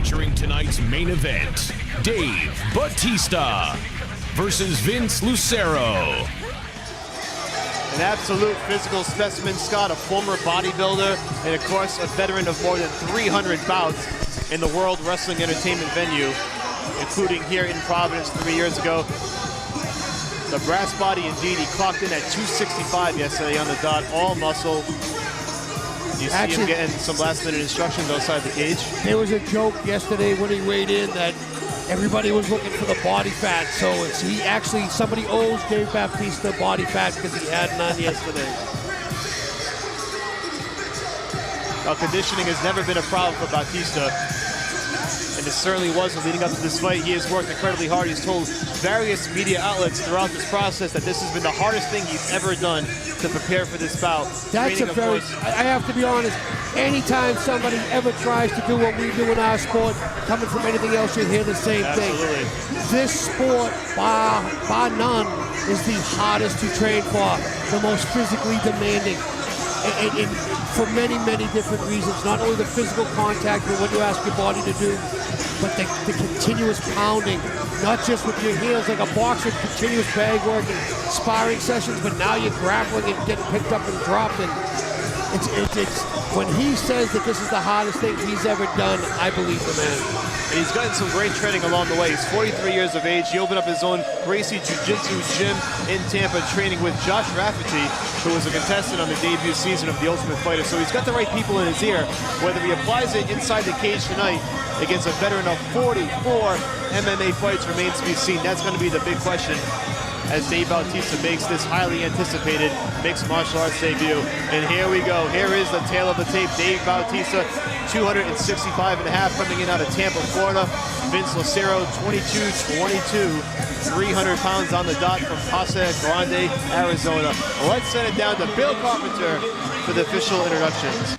featuring tonight's main event, Dave Bautista versus Vince Lucero. An absolute physical specimen, Scott, a former bodybuilder, and of course a veteran of more than 300 bouts in the World Wrestling Entertainment venue, including here in Providence 3 years ago. The brass body indeed, he clocked in at 265 yesterday on the dot, all muscle. You see him getting some last minute instructions outside the cage. There was a joke yesterday when he weighed in that everybody was looking for the body fat, so somebody owes Dave Bautista body fat because he had none yesterday. Well, conditioning has never been a problem for Bautista, and it certainly wasn't leading up to this fight. He has worked incredibly hard. He's told various media outlets throughout this process that this has been the hardest thing he's ever done to prepare for this bout. That's I have to be honest, anytime somebody ever tries to do what we do in our sport, coming from anything else, you hear the same thing. This sport, bar none, is the hardest to train for, the most physically demanding. And for many, many different reasons. Not only the physical contact and what you ask your body to do, but the continuous pounding, not just with your heels like a boxer, continuous bag work and sparring sessions, but now you're grappling and getting picked up and dropped. And it's when he says that this is the hardest thing he's ever done, I believe the man. And he's gotten some great training along the way. He's 43 years of age. He opened up his own Gracie Jiu-Jitsu gym in Tampa, training with Josh Rafferty, who was a contestant on the debut season of The Ultimate Fighter. So he's got the right people in his ear. Whether he applies it inside the cage tonight against a veteran of 44 MMA fights remains to be seen. That's going to be the big question as Dave Bautista makes this highly anticipated mixed martial arts debut. And here we go. Here is the tail of the tape. Dave Bautista, 265.5, coming in out of Tampa, Florida. Vince Lucero, 22-22, 300 pounds on the dot from Casa Grande, Arizona. Let's send it down to Bill Carpenter for the official introductions.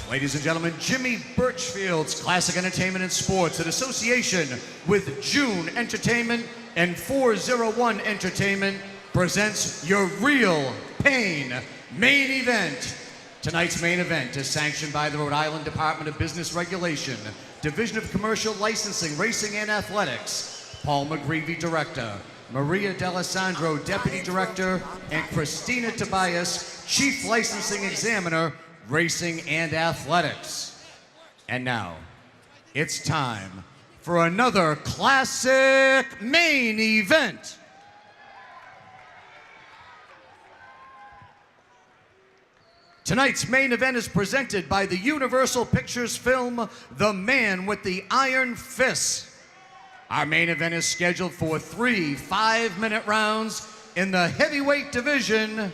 Ladies and gentlemen, Jimmy Birchfield's Classic Entertainment and Sports in association with June Entertainment and 401 Entertainment presents your Real Pain main event. Tonight's main event is sanctioned by the Rhode Island Department of Business Regulation, Division of Commercial Licensing, Racing and Athletics. Paul McGreevy, Director, Maria D'Alessandro, Deputy Director, and Christina Tobias, Chief Licensing Examiner, Racing and Athletics. And now, it's time for another classic main event. Tonight's main event is presented by the Universal Pictures film, The Man with the Iron Fist. Our main event is scheduled for 3 5-minute rounds in the heavyweight division.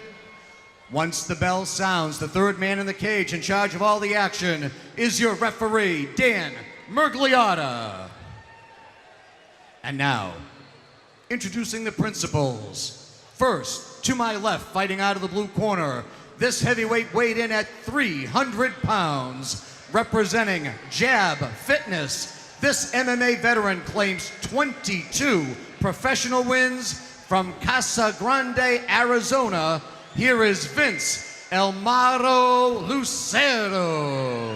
Once the bell sounds, the third man in the cage in charge of all the action is your referee, Dan Mergliotta. And now, introducing the principals. First, to my left, fighting out of the blue corner, this heavyweight weighed in at 300 pounds, representing Jab Fitness. This MMA veteran claims 22 professional wins from Casa Grande, Arizona. Here is Vince El Maro Lucero.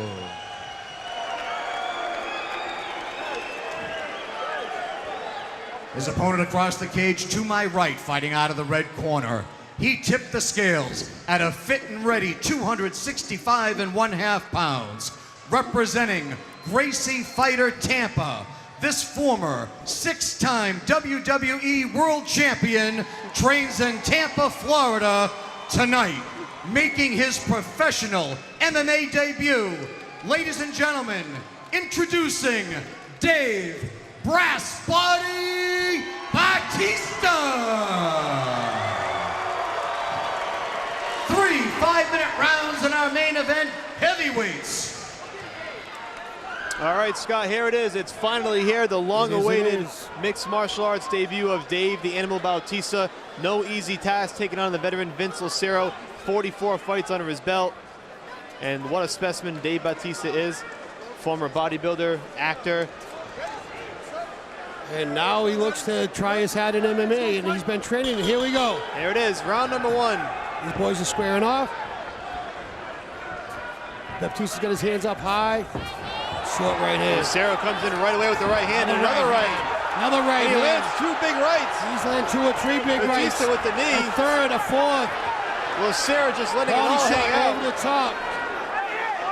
His opponent across the cage to my right, fighting out of the red corner. He tipped the scales at a fit and ready 265.5 pounds, representing Gracie Fighter Tampa. This former 6-time WWE World Champion trains in Tampa, Florida tonight, making his professional MMA debut. Ladies and gentlemen, introducing Dave Brass Body Bautista. 3 5-minute rounds in our main event, heavyweights. All right, Scott, here it is. It's finally here, the long-awaited mixed martial arts debut of Dave the Animal Bautista. No easy task taking on the veteran Vince Lucero. 44 fights under his belt. And what a specimen Dave Bautista is. Former bodybuilder, actor. And now he looks to try his hat in MMA, and he's been training, and here we go. Here it is, round number 1. These boys are squaring off. Baptista's got his hands up high. Short right hand. Lucero comes in right away with the right hand and another right. Another right He hand. lands 2 big rights. He's landed 2 or 3 big rights. Bautista with the knee. A third, a fourth. Lucero just letting it Body all hang shot out. over the top.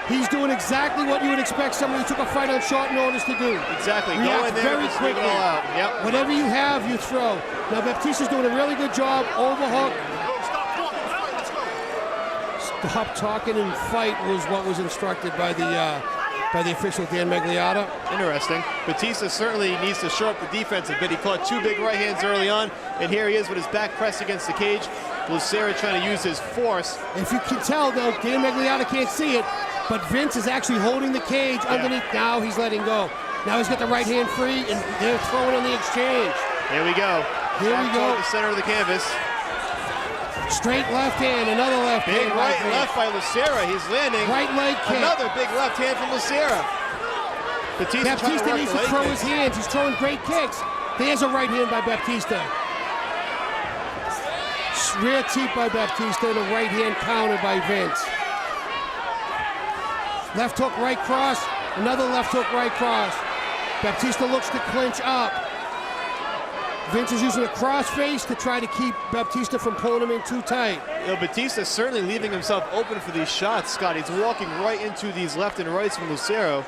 He's doing exactly what you would expect somebody who took a fight on short notice to do. Exactly. React Go in there very and just leave it quickly. all out. Yep. Whatever you have, you throw. Now Bautista's doing a really good job. Overhook. Stop talking and fight was what was instructed by the official Dan Magliotta. Interesting. Bautista certainly needs to shore up the defense a bit. He caught 2 big right hands early on, and here he is with his back pressed against the cage. Lucero trying to use his force. If you can tell, though, Dan Magliotta can't see it, but Vince is actually holding the cage underneath. Now he's letting go. Now he's got the right hand free, and they're throwing on the exchange. Here we go. Here we go. The center of the canvas. Straight left hand, another left Big hand. right and left by Lucero. He's landing. Right leg kick. Another big left hand from Lucero. Bautista needs to throw his hands. He's throwing great kicks. There's a right hand by Bautista. Rear teep by Bautista and a right hand counter by Vince. Left hook, right cross. Another left hook, right cross. Bautista looks to clinch up. Vince is using a crossface to try to keep Bautista from pulling him in too tight. You know, Bautista's certainly leaving himself open for these shots, Scott. He's walking right into these left and rights from Lucero.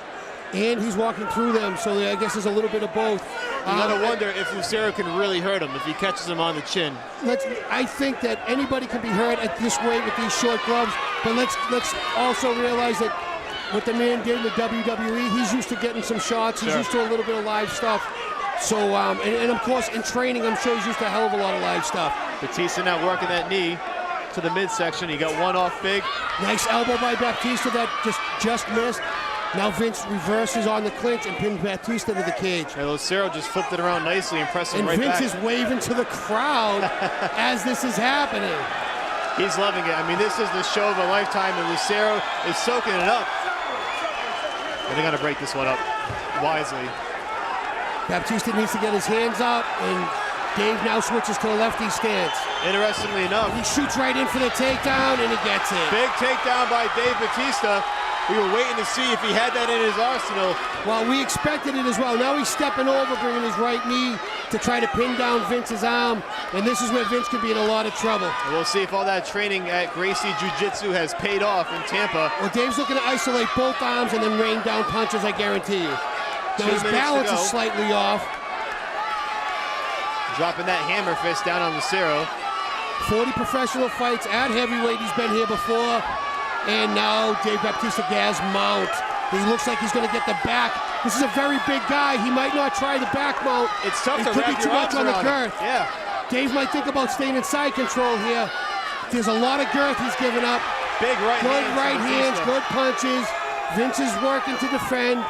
And he's walking through them, so I guess there's a little bit of both. You gotta wonder if Lucero can really hurt him, if he catches him on the chin. I think that anybody can be hurt at this weight with these short gloves, but let's also realize that what the man did in the WWE, he's used to getting some shots. He's used to a little bit of live stuff. So, and of course, in training, I'm sure he's used to a hell of a lot of live stuff. Bautista now working that knee to the midsection. He got one off big. Nice elbow by Bautista that just missed. Now Vince reverses on the clinch and pins Bautista to the cage. And Lucero just flipped it around nicely and pressed him and right Vince back. is waving to the crowd as this is happening. He's loving it. I mean, this is the show of a lifetime, and Lucero is soaking it up. And they got to break this one up wisely. Bautista needs to get his hands up, and Dave now switches to the lefty stance. Interestingly enough, he shoots right in for the takedown, and he gets it. Big takedown by Dave Bautista. We were waiting to see if he had that in his arsenal. Well, we expected it as well. Now he's stepping over, bringing his right knee to try to pin down Vince's arm, and this is where Vince could be in a lot of trouble. And we'll see if all that training at Gracie Jiu-Jitsu has paid off in Tampa. Well, Dave's looking to isolate both arms and then rain down punches, I guarantee you. Now his balance is slightly off. Dropping that hammer fist down on Lucero. 40 professional fights at heavyweight. He's been here before. And now Dave Bautista gas mount. He looks like he's going to get the back. This is a very big guy. He might not try the back mount. It's tough to could be too much on the girth. Yeah. Dave might think about staying in side control here. There's a lot of girth he's giving up. Big right good hands. Right hands, good punches. Vince is working to defend.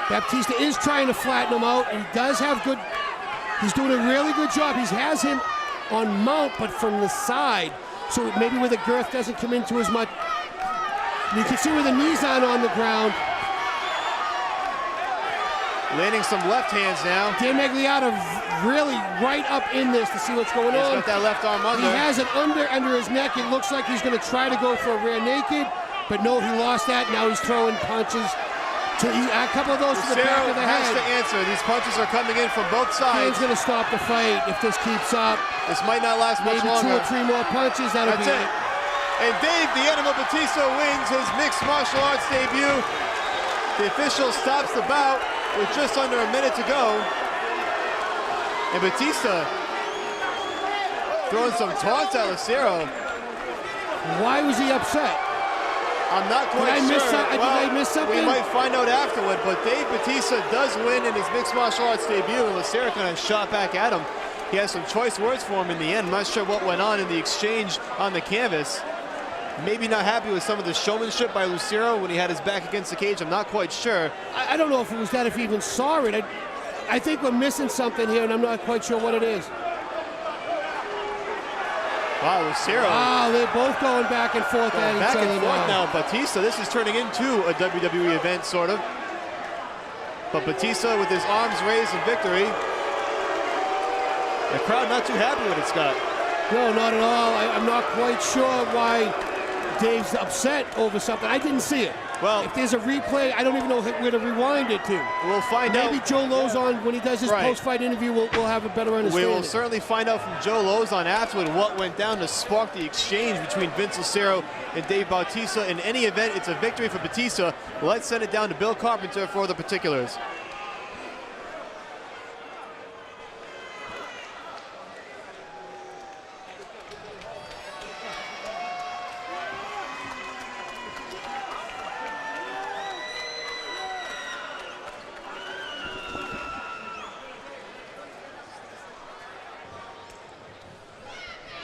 Bautista is trying to flatten him out, and he does have good. He's doing a really good job. He has him on mount, but from the side. So maybe where the girth doesn't come into as much. You can see where the knees aren't on the ground. Landing some left hands now. Dan Magliotta really right up in this to see what's going on. He's got that left arm under. He has it under his neck. It looks like he's going to try to go for a rear naked, but no, he lost that. Now he's throwing punches. A couple of those to the back of the head. Has to answer. These punches are coming in from both sides. Dan's going to stop the fight if this keeps up. This might not last much longer. Maybe 2 or 3 more punches. That'll be it. And Dave the Animal Bautista wins his mixed martial arts debut. The official stops the bout with just under a minute to go. And Bautista throwing some taunts at Lucero. Why was he upset? I'm not quite sure. Did I miss something? We might find out afterward, but Dave Bautista does win in his mixed martial arts debut, and Lucero kind of shot back at him. He has some choice words for him in the end. I'm not sure what went on in the exchange on the canvas. Maybe not happy with some of the showmanship by Lucero when he had his back against the cage. I'm not quite sure. I don't know if it was that, if he even saw it. I think we're missing something here, and I'm not quite sure what it is. Wow, Lucero. Wow, they're both going back and forth at each other back and forth now. Bautista, this is turning into a WWE event, sort of. But Bautista with his arms raised in victory. The crowd not too happy with it, Scott. No, not at all. I'm not quite sure why Dave's upset over something. I didn't see it. Well, if there's a replay, I don't even know where to rewind it to. We'll find out. Maybe Joe Lozon, when he does his post-fight interview, we'll have a better understanding. We will certainly find out from Joe Lozon afterward what went down to spark the exchange between Vince Lucero and Dave Bautista. In any event, it's a victory for Bautista. Let's send it down to Bill Carpenter for the particulars.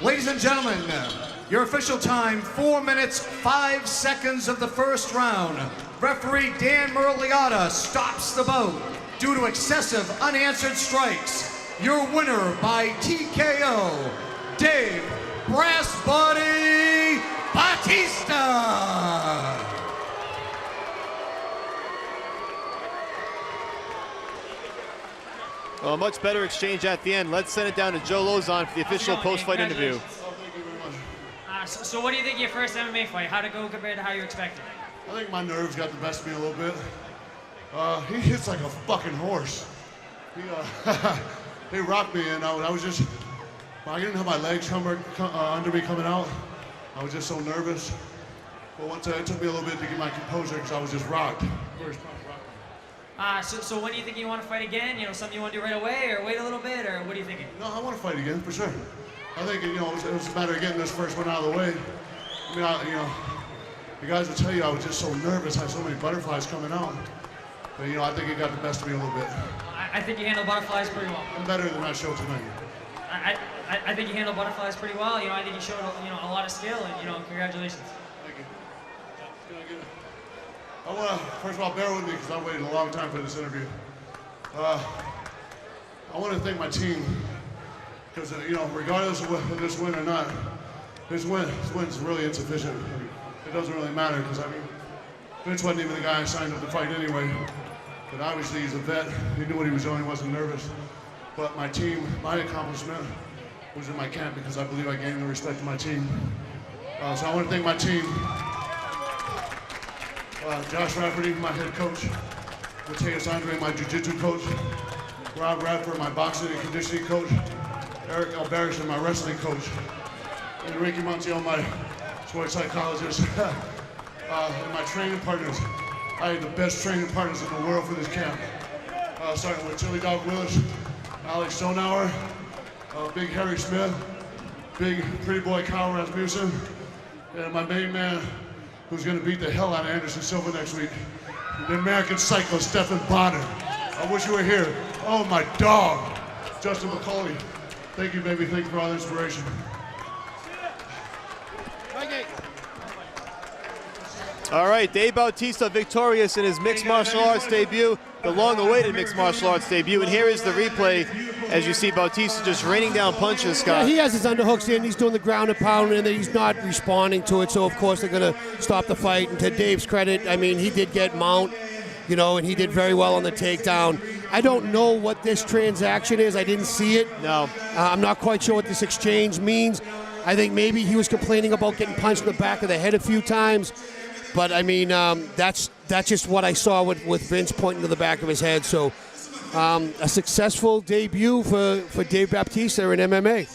Ladies and gentlemen, your official time, 4 minutes, 5 seconds of the first round. Referee Dan Merliata stops the bout due to excessive unanswered strikes. Your winner by TKO, Dave Brass Body Bautista. Well, a much better exchange at the end. Let's send it down to Joe Lozon for the official post-fight interview. So what do you think of your first MMA fight? How'd it go compared to how you expected? I think my nerves got the best of me a little bit. He hits like a fucking horse. He rocked me, and I was just, I didn't have my legs under me coming out. I was just so nervous. But once it took me a little bit to get my composure because I was just rocked. So when do you think you want to fight again? You know, something you want to do right away, or wait a little bit, or what are you thinking? No, I want to fight again, for sure. I think, you know, it was a matter of getting this first one out of the way. I mean, you know, the guys will tell you I was just so nervous, I had so many butterflies coming out. But, you know, I think it got the best of me a little bit. I think you handle butterflies pretty well. I'm better than I showed tonight. I think you handle butterflies pretty well. You know, I think you showed, you know, a lot of skill, and, you know, congratulations. Thank you. I want to, first of all, bear with me because I waited a long time for this interview. I want to thank my team because, you know, regardless of this win or not, this win's really insufficient. It doesn't really matter because, I mean, Vince wasn't even the guy I signed up to fight anyway. But obviously he's a vet. He knew what he was doing. He wasn't nervous. But my team, my accomplishment was in my camp because I believe I gained the respect of my team. So I want to thank my team. Josh Rafferty, my head coach. Mateus Andre, my jiu-jitsu coach. Rob Radford, my boxing and conditioning coach. Eric Alberison, my wrestling coach. And Ricky Montiel, my sports psychologist. And my training partners. I had the best training partners in the world for this camp. Starting with Chili Dog Willis, Alex Stonauer, Big Harry Smith, Big Pretty Boy Kyle Rasmussen, and my main man, who's going to beat the hell out of Anderson Silva next week, the American Psycho, Stephen Bonner. I wish you were here. Oh, my dog, Justin McCauley. Thank you, baby. Thank you for all the inspiration. All right, Dave Bautista victorious in his mixed martial arts debut, the long-awaited mixed martial arts debut. And here is the replay as you see Bautista just raining down punches, Scott. Yeah, he has his underhooks in, he's doing the ground and pound, and he's not responding to it, so of course they're going to stop the fight. And to Dave's credit, I mean, he did get mount, you know, and he did very well on the takedown. I don't know what this transaction is. I didn't see it. No. I'm not quite sure what this exchange means. I think maybe he was complaining about getting punched in the back of the head a few times. But, I mean, that's just what I saw with Vince pointing to the back of his head. So a successful debut for Dave Bautista in MMA.